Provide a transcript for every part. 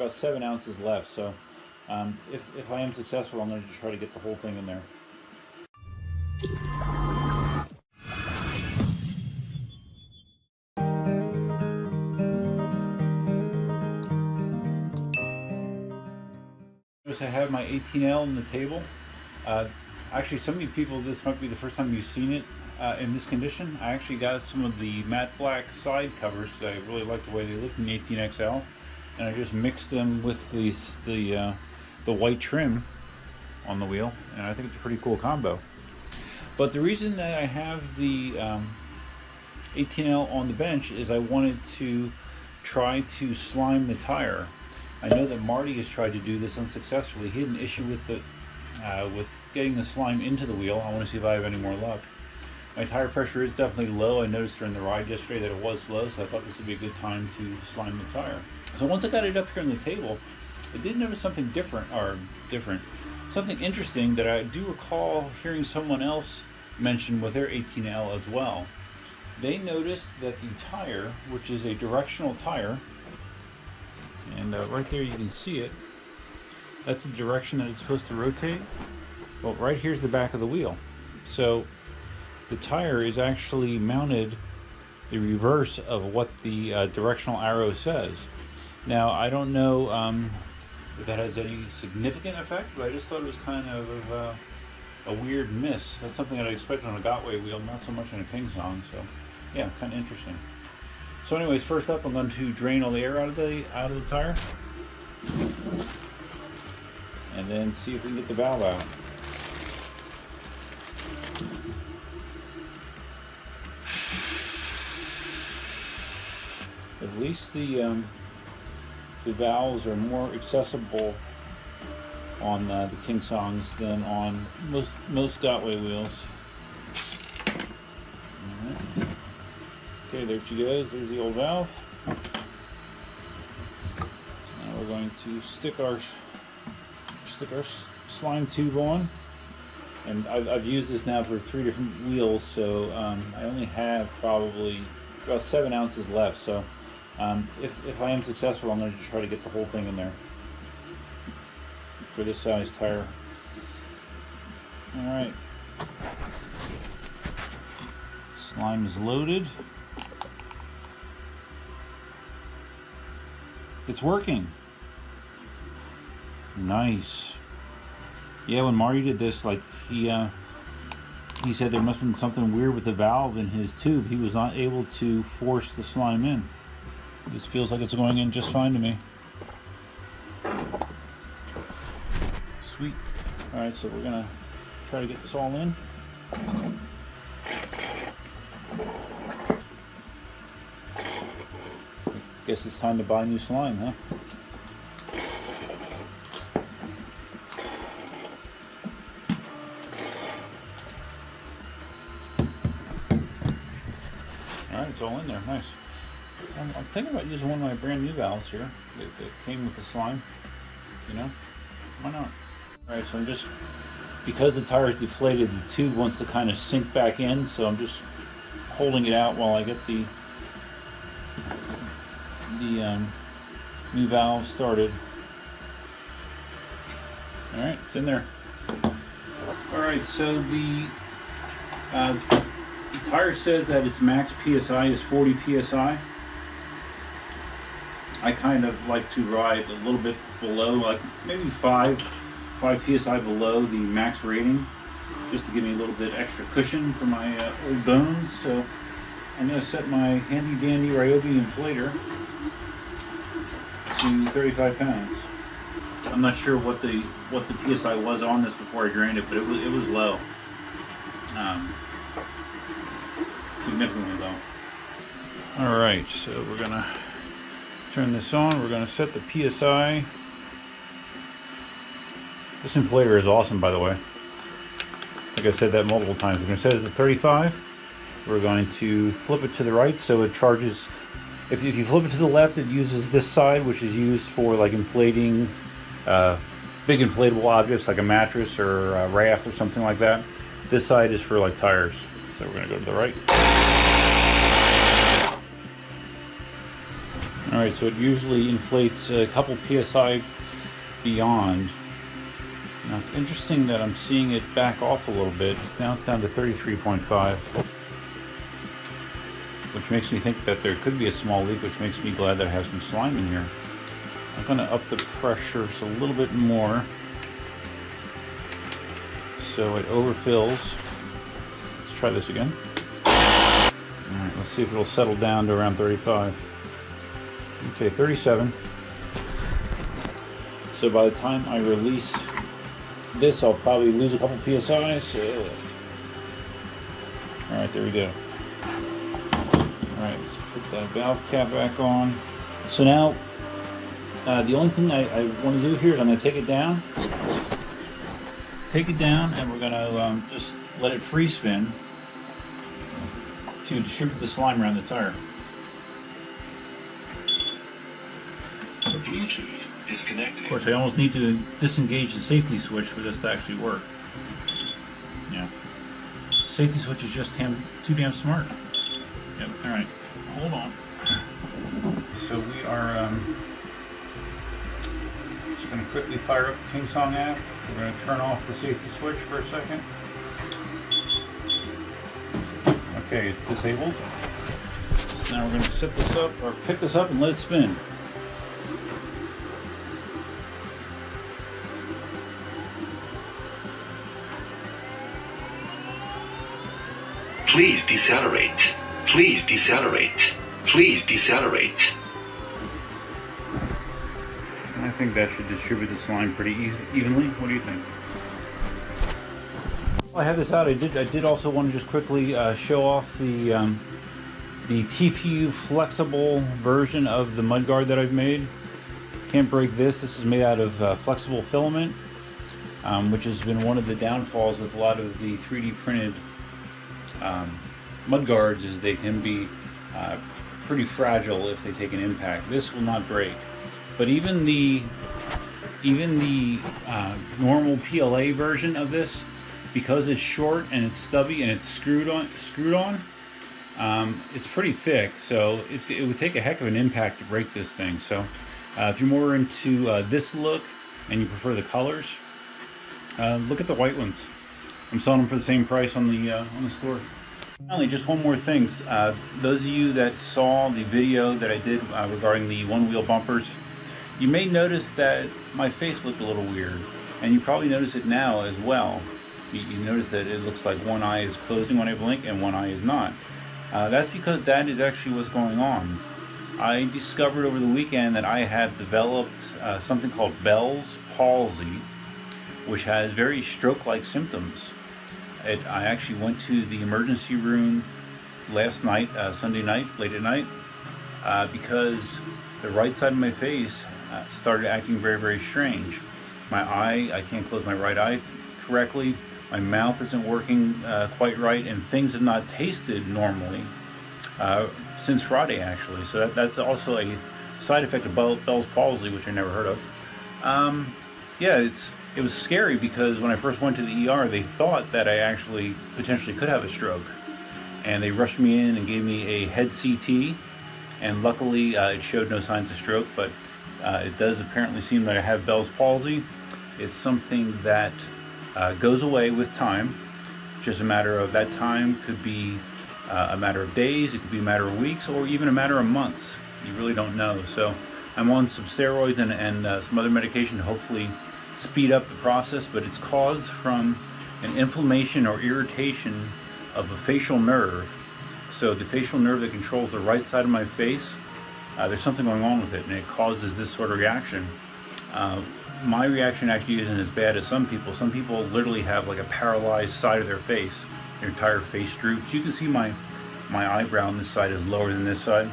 about 7 ounces left. So if I am successful, I'm going to try to get the whole thing in there. Notice I have my 18L on the table. Actually, some of you people, this might be the first time you've seen it in this condition. I actually got some of the matte black side covers because I really like the way they look in the 18XL, and I just mixed them with the white trim on the wheel, and I think it's a pretty cool combo. But the reason that I have the 18L on the bench is I wanted to try to slime the tire. I know that Marty has tried to do this unsuccessfully. He had an issue with with getting the slime into the wheel. I want to see if I have any more luck. My tire pressure is definitely low. I noticed during the ride yesterday that it was low, so I thought this would be a good time to slime the tire. So once I got it up here on the table, I did notice something something interesting that I do recall hearing someone else mention with their 18L as well. They noticed that the tire, which is a directional tire, and right there you can see it, that's the direction that it's supposed to rotate. Well, right here's the back of the wheel. So the tire is actually mounted the reverse of what the directional arrow says. Now, I don't know if that has any significant effect, but I just thought it was kind of a weird miss. That's something that I expect on a Gotway wheel, not so much on a KingSong. So yeah, kind of interesting. So anyways, first up, I'm going to drain all the air out of the tire, and then see if we can get the valve out. At least the valves are more accessible on the KingSongs than on most Gotway wheels. Okay, there she goes. There's the old valve. Now we're going to stick our slime tube on, and I've used this now for 3 different wheels, so I only have probably about 7 ounces left. So if I am successful, I'm going to try to get the whole thing in there for this size tire. All right, slime is loaded. It's working. Nice. Yeah, when Marty did this, like he said there must have been something weird with the valve in his tube. He was not able to force the slime in. This feels like it's going in just fine to me. Sweet. Alright, so we're gonna try to get this all in. Guess it's time to buy new slime, huh? Alright, it's all in there. Nice. I'm thinking about using one of my brand new valves here that came with the slime. You know? Why not? Alright, so I'm just, because the tire is deflated, the tube wants to kind of sink back in, so I'm just holding it out while I get the new valve started. Alright, it's in there. Alright, so the tire says that its max PSI is 40 PSI. I kind of like to ride a little bit below, like maybe 5 PSI below the max rating, just to give me a little bit extra cushion for my old bones. So I'm going to set my handy dandy Ryobi inflator to 35 pounds. I'm not sure what the PSI was on this before I drained it, but it was low, significantly low. All right, so we're gonna turn this on. We're gonna set the PSI. This inflator is awesome, by the way. I think I've said that multiple times. We're gonna set it to 35. We're going to flip it to the right so it charges. If you flip it to the left, it uses this side, which is used for like inflating big inflatable objects like a mattress or a raft or something like that. This side is for like tires. So we're going to go to the right. All Alright, so it usually inflates a couple PSI beyond. Now it's interesting that I'm seeing it back off a little bit. Now it's down to 33.5. Which makes me think that there could be a small leak, which makes me glad that I have some slime in here. I'm going to up the pressure just a little bit more so it overfills. Let's try this again. Alright, let's see if it'll settle down to around 35. Okay, 37. So by the time I release this, I'll probably lose a couple PSI. So, alright, there we go. Alright, let's put that valve cap back on. So now, the only thing I want to do here is I'm going to take it down. Take it down, and we're going to just let it free spin to distribute the slime around the tire. The Bluetooth is connected. Of course, I almost need to disengage the safety switch for this to actually work. Yeah. Safety switch is just too damn smart. Yep, alright. Hold on. So we are just going to quickly fire up the KingSong app. We're going to turn off the safety switch for a second. Okay, it's disabled. So now we're going to set this up, or pick this up and let it spin. Please decelerate. Please decelerate. Please decelerate. I think that should distribute the slime pretty evenly. What do you think? While I have this out, I did also want to just quickly show off the TPU flexible version of the mudguard that I've made. Can't break this. This is made out of flexible filament, which has been one of the downfalls with a lot of the 3D printed mudguards, is they can be pretty fragile if they take an impact. This will not break. But even the normal PLA version of this, because it's short and it's stubby and it's screwed on, it's pretty thick. So it would take a heck of an impact to break this thing. So if you're more into this look and you prefer the colors, look at the white ones. I'm selling them for the same price on the store. Finally, just one more thing. Those of you that saw the video that I did regarding the one-wheel bumpers, you may notice that my face looked a little weird, and you probably notice it now as well. You notice that it looks like one eye is closing when I blink and one eye is not. That's because that is actually what's going on. I discovered over the weekend that I have developed something called Bell's palsy, which has very stroke-like symptoms. I actually went to the emergency room last night, Sunday night, late at night, because the right side of my face started acting very, very strange. My eye, I can't close my right eye correctly. My mouth isn't working quite right, and things have not tasted normally since Friday, actually. So that's also a side effect of Bell's palsy, which I never heard of. Yeah, it was scary because when I first went to the ER, they thought that I actually potentially could have a stroke. And they rushed me in and gave me a head CT, and luckily it showed no signs of stroke, but it does apparently seem that I have Bell's palsy. It's something that goes away with time. Just a matter of that time could be a matter of days, it could be a matter of weeks, or even a matter of months. You really don't know. So I'm on some steroids and some other medication to hopefully speed up the process, but it's caused from an inflammation or irritation of a facial nerve. So the facial nerve that controls the right side of my face, there's something going on with it, and it causes this sort of reaction. My reaction actually isn't as bad as some people. Some people literally have like a paralyzed side of their face. Their entire face droops. You can see my eyebrow on this side is lower than this side.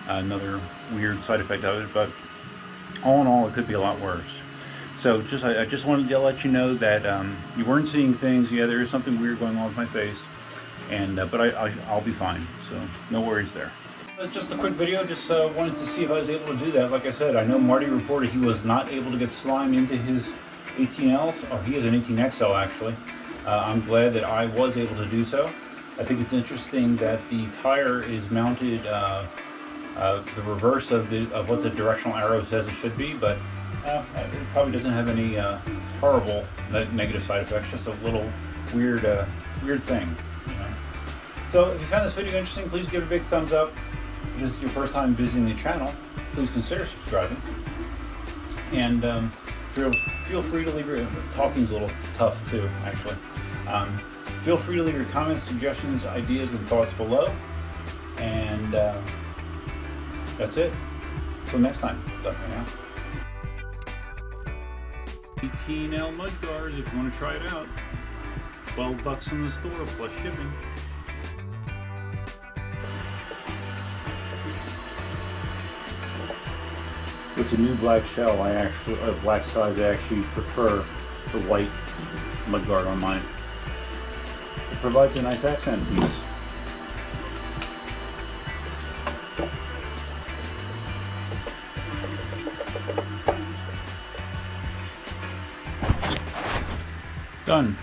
Another weird side effect of it, but all in all, it could be a lot worse. So I just wanted to let you know that you weren't seeing things. Yeah, there is something weird going on with my face, and but I'll be fine. So no worries there. Just a quick video. Just wanted to see if I was able to do that. Like I said, I know Marty reported he was not able to get slime into his 18Ls, or he has an 18XL actually. I'm glad that I was able to do so. I think it's interesting that the tire is mounted the reverse of what the directional arrow says it should be, but it probably doesn't have any horrible negative side effects. Just a little weird thing. You know? So if you found this video interesting, please give it a big thumbs up. If this is your first time visiting the channel, please consider subscribing. And feel free to leave your talking's a little tough too, actually. Feel free to leave your comments, suggestions, ideas, and thoughts below. And that's it. Until next time. Bye for now. 18L mud guards if you want to try it out. $12 in the store plus shipping. With the new black shell, black size, I actually prefer the white mudguard on mine. It provides a nice accent piece. Done.